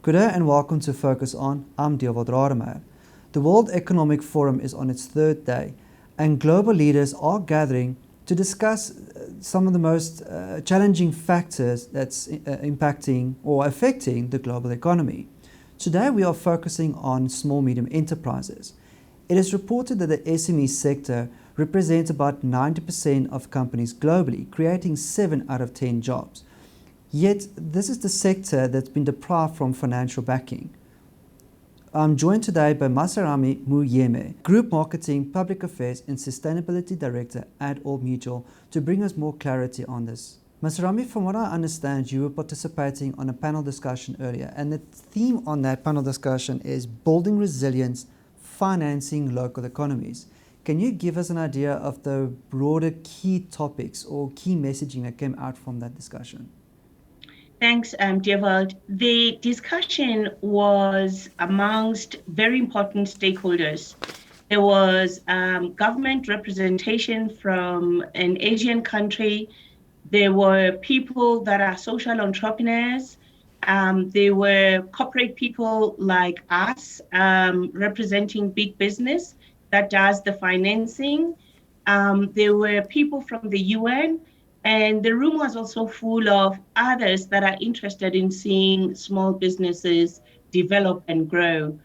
Good day and welcome to Focus On. I'm Dewald Rademeyer. The World Economic Forum is on its third day, and global leaders are gathering to discuss some of the most challenging factors that's impacting or affecting the global economy. Today we are focusing on small-medium enterprises. It is reported that the SME sector represents about 90% of companies globally, creating 7 out of 10 jobs. Yet, this is the sector that's been deprived from financial backing. I'm joined today by Maserame Mouyeme, Group Marketing, Public Affairs and Sustainability Director at Old Mutual, to bring us more clarity on this. Maserame, from what I understand, you were participating on a panel discussion earlier, and the theme on that panel discussion is building resilience, financing local economies. Can you give us an idea of the broader key topics or key messaging that came out from that discussion? Thanks, Dewald. The discussion was amongst very important stakeholders. There was government representation from an Asian country. There were people that are social entrepreneurs. There were corporate people like us representing big business that does the financing. There were people from the UN. And the room was also full of others that are interested in seeing small businesses develop and grow.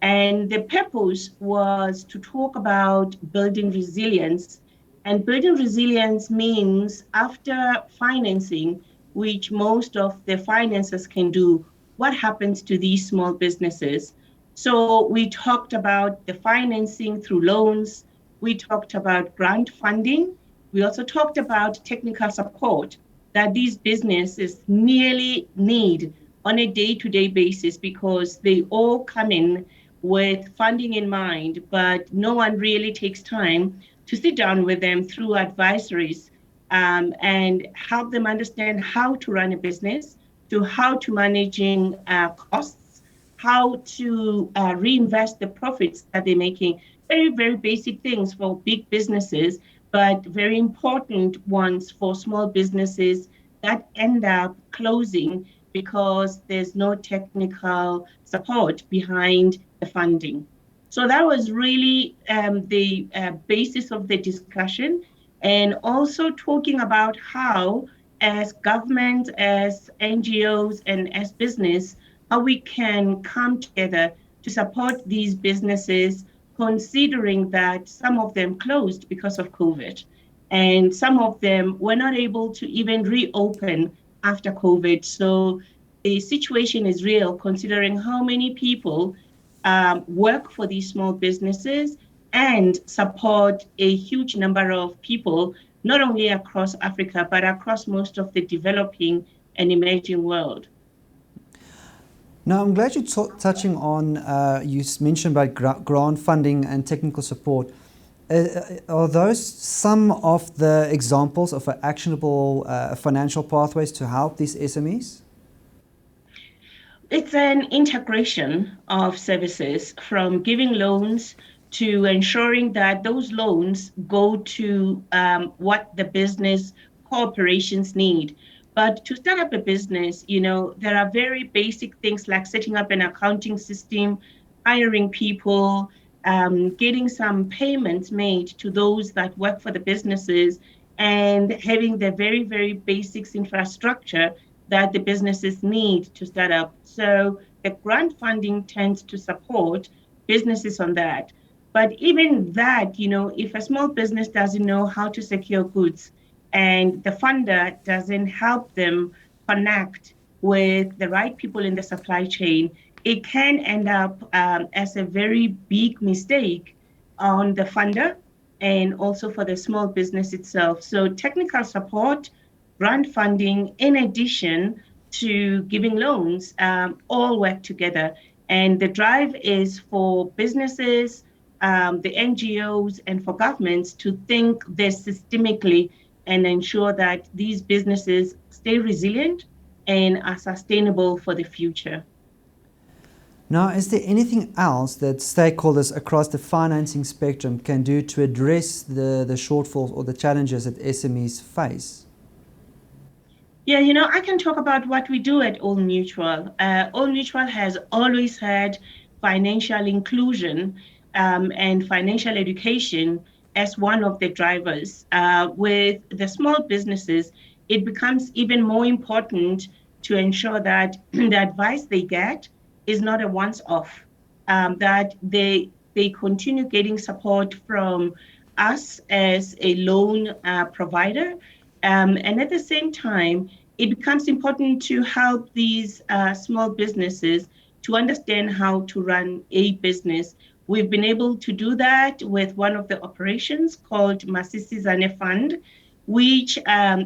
And the purpose was to talk about building resilience. And building resilience means after financing, which most of the financiers can do, what happens to these small businesses? So we talked about the financing through loans. We talked about grant funding. We also talked about technical support that these businesses nearly need on a day-to-day basis because they all come in with funding in mind, but no one really takes time to sit down with them through advisories and help them understand how to run a business, to how to managing costs, how to reinvest the profits that they're making. Very, very basic things for big businesses, but very important ones for small businesses that end up closing because there's no technical support behind the funding. So that was really the basis of the discussion, and also talking about how, as government, as NGOs, and as business, how we can come together to support these businesses, considering that some of them closed because of COVID, and some of them were not able to even reopen after COVID. So the situation is real, considering how many people work for these small businesses and support a huge number of people, not only across Africa, but across most of the developing and emerging world. Now, I'm glad you're touching on, you mentioned about grant funding and technical support. Are those some of the examples of actionable financial pathways to help these SMEs? It's an integration of services, from giving loans to ensuring that those loans go to what the business corporations need. But to start up a business, there are very basic things like setting up an accounting system, hiring people, getting some payments made to those that work for the businesses, and having the very, very basics infrastructure that the businesses need to start up. So the grant funding tends to support businesses on that. But even that, if a small business doesn't know how to secure goods, and the funder doesn't help them connect with the right people in the supply chain, it can end up as a very big mistake on the funder and also for the small business itself. So technical support, grant funding, in addition to giving loans, all work together. And the drive is for businesses, the NGOs, and for governments to think this systemically and ensure that these businesses stay resilient and are sustainable for the future. Now, is there anything else that stakeholders across the financing spectrum can do to address the shortfalls or the challenges that SMEs face? Yeah, I can talk about what we do at Old Mutual. Old Mutual has always had financial inclusion and financial education as one of the drivers. With the small businesses, it becomes even more important to ensure that the advice they get is not a once-off, that they continue getting support from us as a loan provider. And at the same time, it becomes important to help these small businesses to understand how to run a business. We've been able to do that with one of the operations called Masisizane Fund, which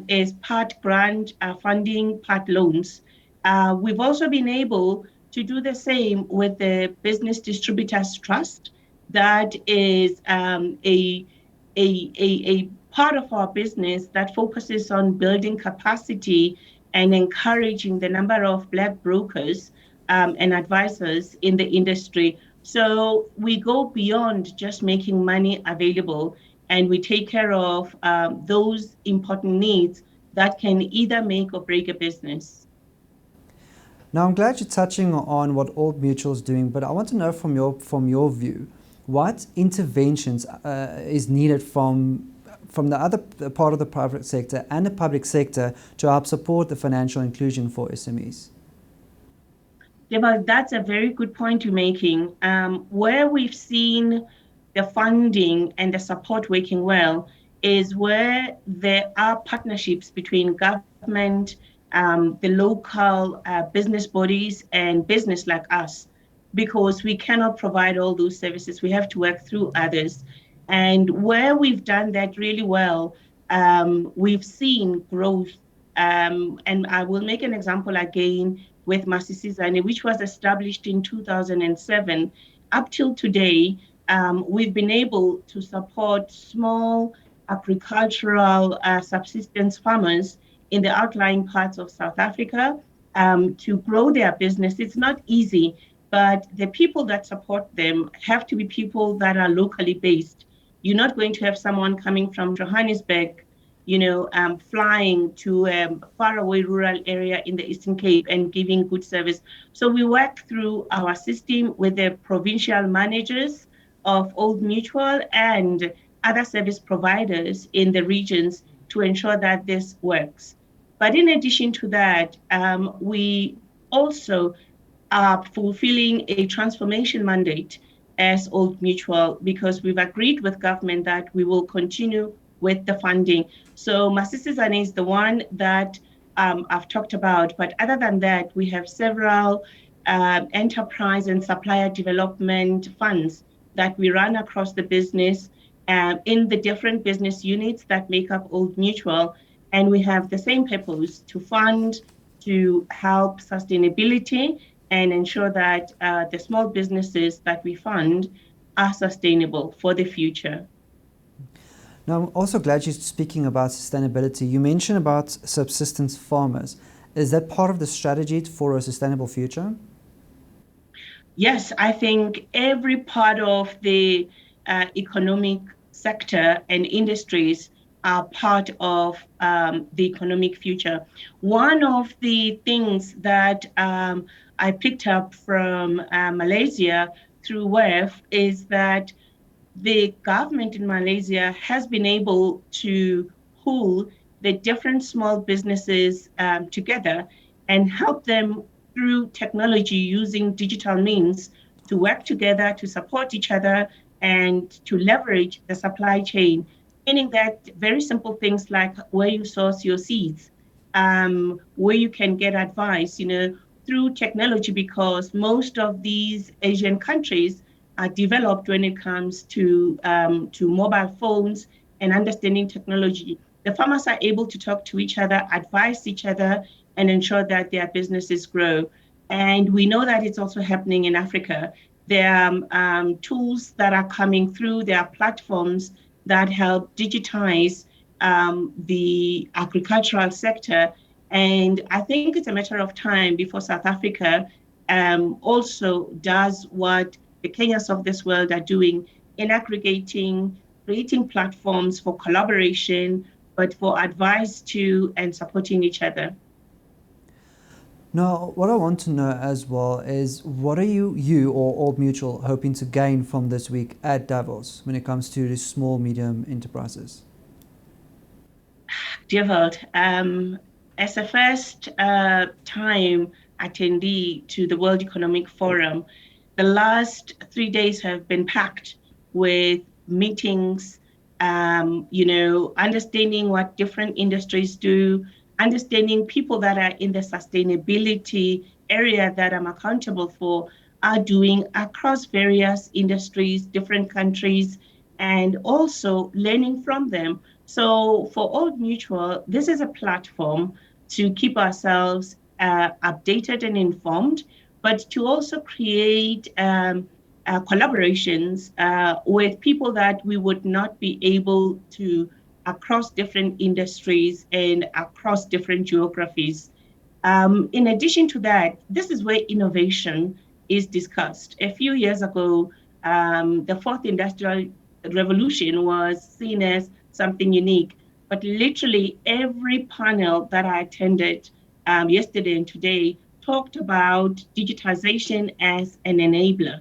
is part grant funding, part loans. We've also been able to do the same with the Business Distributors Trust. That is a part of our business that focuses on building capacity and encouraging the number of Black brokers and advisors in the industry. So we go beyond just making money available, and we take care of those important needs that can either make or break a business. Now, I'm glad you're touching on what Old Mutual is doing, but I want to know from your view, what interventions is needed from the other part of the private sector and the public sector to help support the financial inclusion for SMEs? Dewald, that's a very good point you're making. Where we've seen the funding and the support working well is where there are partnerships between government, the local business bodies, and business like us, because we cannot provide all those services. We have to work through others. And where we've done that really well, we've seen growth. And I will make an example again with Masisizane, which was established in 2007. Up till today, we've been able to support small agricultural subsistence farmers in the outlying parts of South Africa to grow their business. It's not easy, but the people that support them have to be people that are locally based. You're not going to have someone coming from Johannesburg, flying to a faraway rural area in the Eastern Cape and giving good service. So we work through our system with the provincial managers of Old Mutual and other service providers in the regions to ensure that this works. But in addition to that, we also are fulfilling a transformation mandate as Old Mutual, because we've agreed with government that we will continue with the funding. So Masisizane is the one that I've talked about. But other than that, we have several enterprise and supplier development funds that we run across the business in the different business units that make up Old Mutual. And we have the same purpose: to fund, to help sustainability, and ensure that the small businesses that we fund are sustainable for the future. Now, I'm also glad you're speaking about sustainability. You mentioned about subsistence farmers. Is that part of the strategy for a sustainable future? Yes, I think every part of the economic sector and industries are part of the economic future. One of the things that I picked up from Malaysia through WEF is that the government in Malaysia has been able to pool the different small businesses together and help them through technology using digital means to work together, to support each other, and to leverage the supply chain. Meaning that very simple things like where you source your seeds, where you can get advice, through technology, because most of these Asian countries are developed when it comes to mobile phones and understanding technology. The farmers are able to talk to each other, advise each other, and ensure that their businesses grow. And we know that it's also happening in Africa. There are tools that are coming through. There are platforms that help digitize the agricultural sector. And I think it's a matter of time before South Africa also does what the Kenyas of this world are doing in aggregating, creating platforms for collaboration, but for advice to and supporting each other. Now, what I want to know as well is what are you or Old Mutual hoping to gain from this week at Davos when it comes to the small, medium enterprises? Dewald, as a first time attendee to the World Economic Forum, the last 3 days have been packed with meetings, understanding what different industries do, understanding people that are in the sustainability area that I'm accountable for are doing across various industries, different countries, and also learning from them. So for Old Mutual, this is a platform to keep ourselves updated and informed, but to also create collaborations with people that we would not be able to across different industries and across different geographies. In addition to that, this is where innovation is discussed. A few years ago, the fourth industrial revolution was seen as something unique, but literally every panel that I attended yesterday and today talked about digitization as an enabler,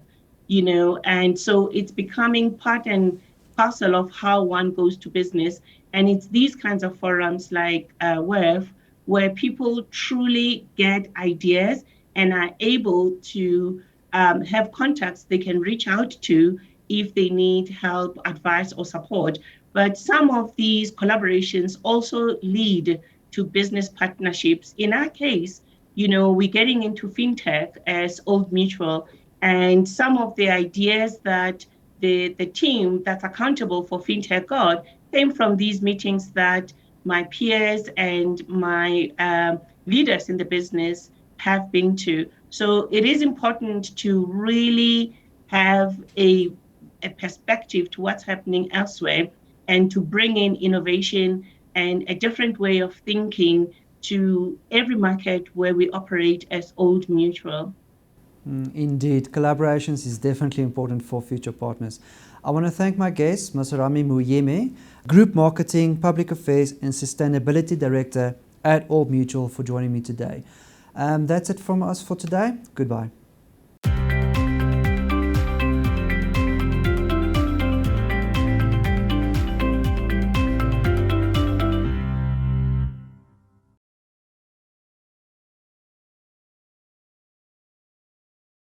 and so it's becoming part and parcel of how one goes to business. And it's these kinds of forums like WEF where people truly get ideas and are able to have contacts they can reach out to if they need help, advice, or support. But some of these collaborations also lead to business partnerships. In our case, we're getting into fintech as Old Mutual, and some of the ideas that the team that's accountable for fintech got came from these meetings that my peers and my leaders in the business have been to. So it is important to really have a perspective to what's happening elsewhere and to bring in innovation and a different way of thinking to every market where we operate as Old Mutual. Indeed, collaborations is definitely important for future partners. I want to thank my guest, Maserame Mouyeme, Group Marketing, Public Affairs and Sustainability Director at Old Mutual, for joining me today. That's it from us for today. Goodbye.